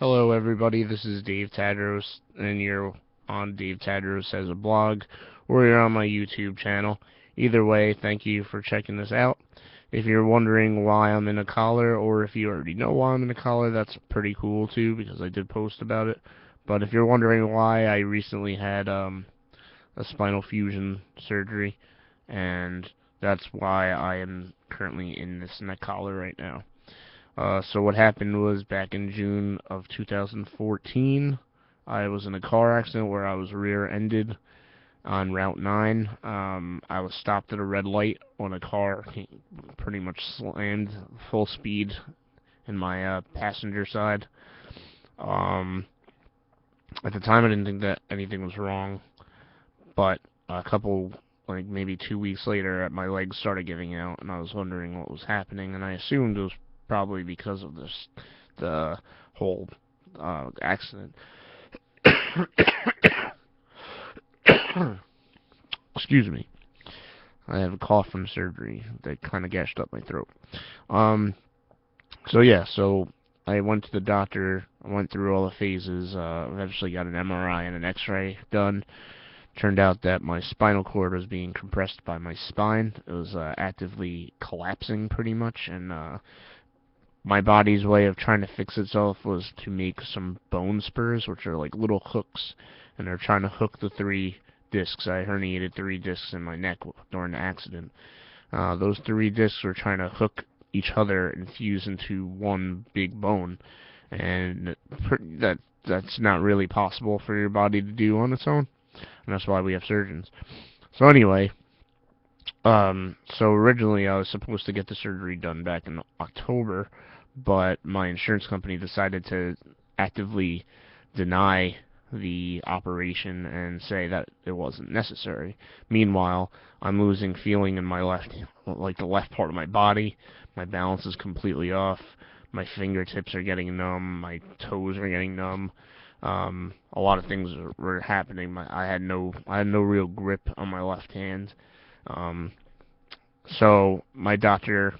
Hello, everybody. This is Dave Tadros, and you're on Dave Tadros as a blog, or you're on my YouTube channel. Either way, thank you for checking this out. If you're wondering why I'm in a collar, or if you already know why I'm in a collar, that's pretty cool too, because I did post about it. But if you're wondering why, I recently had a spinal fusion surgery, and that's why I am currently in this neck collar right now. So what happened was back in June of 2014, I was in a car accident where I was rear-ended on Route 9. I was stopped at a red light when a car pretty much slammed full speed in my passenger side. Um, at the time, I didn't think that anything was wrong, but a couple, like maybe 2 weeks later, my legs started giving out, and I was wondering what was happening, and I assumed it was probably because of the whole accident. Excuse me. I have a cough from surgery that kind of gashed up my throat. Um, so I went to the doctor. I went through all the phases. Eventually got an MRI and an X-ray done. Turned out that my spinal cord was being compressed by my spine. It was actively collapsing pretty much, and my body's way of trying to fix itself was to make some bone spurs, which are like little hooks, and they're trying to hook the three discs. I herniated three discs in my neck during the accident. Those three discs were trying to hook each other and fuse into one big bone, and that's not really possible for your body to do on its own, and that's why we have surgeons. So anyway, so originally I was supposed to get the surgery done back in October, but my insurance company decided to actively deny the operation and say that it wasn't necessary. Meanwhile, I'm losing feeling in my left, like the left part of my body. My balance is completely off. My fingertips are getting numb. My toes are getting numb. A lot of things were happening. I had no real grip on my left hand. Um, so my doctor,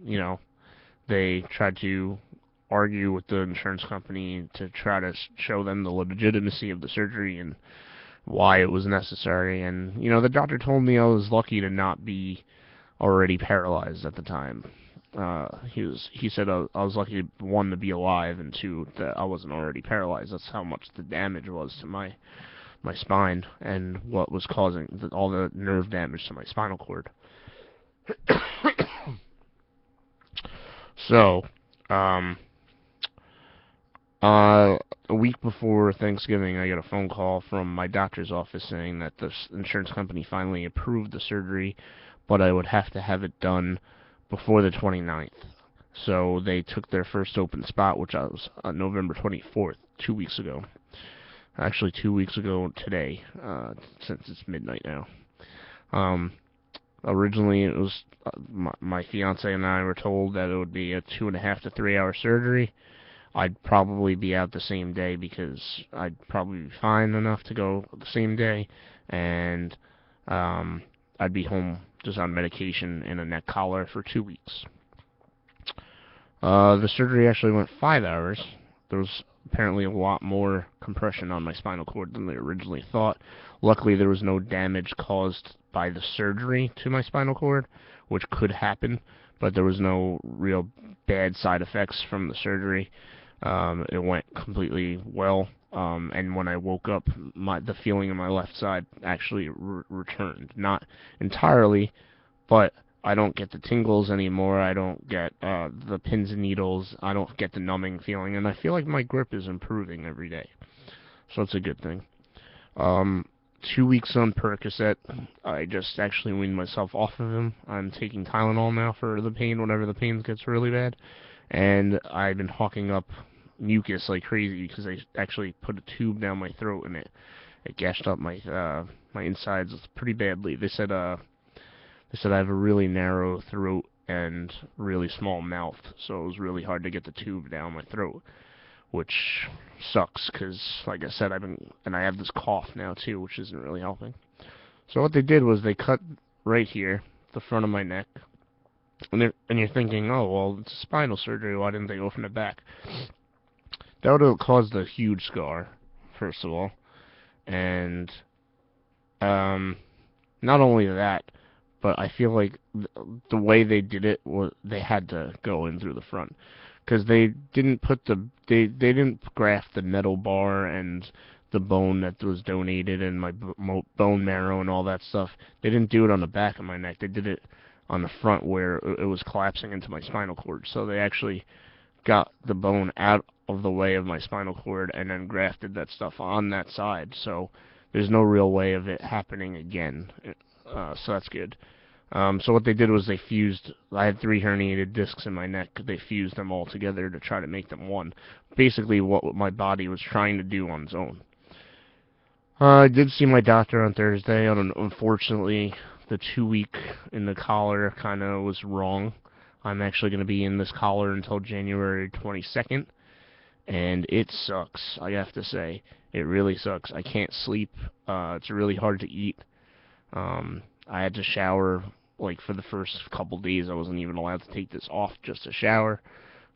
you know, they tried to argue with the insurance company to try to show them the legitimacy of the surgery and why it was necessary. And, the doctor told me I was lucky to not be already paralyzed at the time. He said I was lucky, one, to be alive, and two, that I wasn't already paralyzed. That's how much the damage was to my spine and what was causing all the nerve damage to my spinal cord. So, um, a week before Thanksgiving, I got a phone call from my doctor's office saying that the insurance company finally approved the surgery, but I would have to have it done before the 29th. So they took their first open spot, which was on November 24th, 2 weeks ago. Actually, 2 weeks ago today, since it's midnight now. Um, Originally, it was my fiance and I were told that it would be a 2.5 to 3 hour surgery. I'd probably be out the same day because I'd probably be fine enough to go the same day, and I'd be home just on medication in a neck collar for 2 weeks. The surgery actually went 5 hours. There was apparently a lot more compression on my spinal cord than they originally thought. Luckily, there was no damage caused by the surgery to my spinal cord, which could happen, but there was no real bad side effects from the surgery. It went completely well, and when I woke up, the feeling in my left side actually returned. Not entirely, but I don't get the tingles anymore. I don't get the pins and needles. I don't get the numbing feeling, and I feel like my grip is improving every day. So it's a good thing. 2 weeks on Percocet. I just actually weaned myself off of them. I'm taking Tylenol now for the pain whenever the pain gets really bad. And I've been hawking up mucus like crazy because I actually put a tube down my throat and it gashed up my insides pretty badly. They said I have a really narrow throat and really small mouth, so it was really hard to get the tube down my throat, which sucks because, like I said, I have this cough now too, which isn't really helping. So what they did was they cut right here, the front of my neck, and you're thinking, oh well, it's a spinal surgery. Why didn't they go from the back? that would have caused a huge scar, first of all. And um, not only that, but I feel like the way they did it was they had to go in through the front because they didn't graft the metal bar and the bone that was donated and my bone marrow and all that stuff. They didn't do it on the back of my neck. They did it on the front where it was collapsing into my spinal cord. So they actually got the bone out of the way of my spinal cord and then grafted that stuff on that side. So there's no real way of it happening again. So that's good. So what they did was they fused. I had 3 herniated discs in my neck. They fused them all together to try to make them one. Basically, what my body was trying to do on its own. I did see my doctor on Thursday. Unfortunately, the 2-week in the collar kind of was wrong. I'm actually going to be in this collar until January 22nd, and it sucks, I have to say. It really sucks. I can't sleep. It's really hard to eat. I had to shower, like, for the first couple days. I wasn't even allowed to take this off just to shower.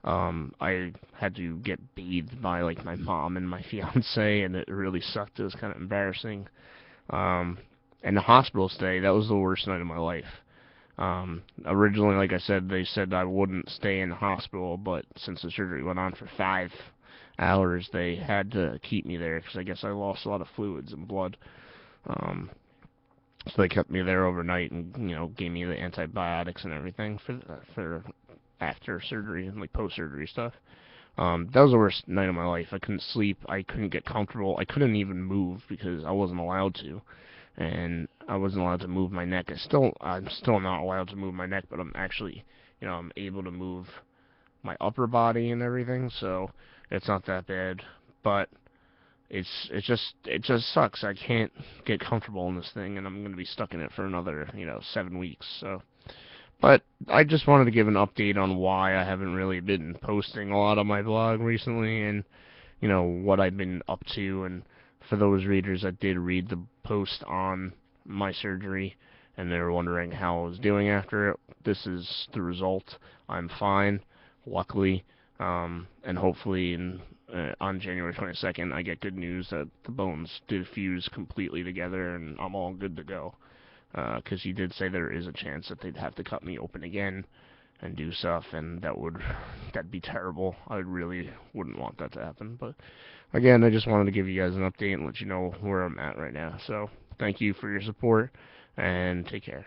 I had to get bathed by, like, my mom and my fiance, and it really sucked. It was kind of embarrassing. And the hospital stay, that was the worst night of my life. Originally, like I said, they said I wouldn't stay in the hospital, but since the surgery went on for 5 hours, they had to keep me there, because I guess I lost a lot of fluids and blood. So they kept me there overnight and, gave me the antibiotics and everything for after surgery and, like, post-surgery stuff. That was the worst night of my life. I couldn't sleep. I couldn't get comfortable. I couldn't even move because I wasn't allowed to. And I wasn't allowed to move my neck. I'm still not allowed to move my neck, but I'm actually, I'm able to move my upper body and everything, so it's not that bad. But it just sucks. I can't get comfortable in this thing, and I'm gonna be stuck in it for another, 7 weeks. So, but I just wanted to give an update on why I haven't really been posting a lot on my blog recently, and what I've been up to. And for those readers that did read the post on my surgery and they were wondering how I was doing after it, this is the result. I'm fine, luckily, and hopefully on January 22nd I get good news that the bones did fuse completely together and I'm all good to go. Because he did say there is a chance that they'd have to cut me open again and do stuff, and that'd be terrible. I really wouldn't want that to happen. But again, I just wanted to give you guys an update and let you know where I'm at right now. So thank you for your support, and take care.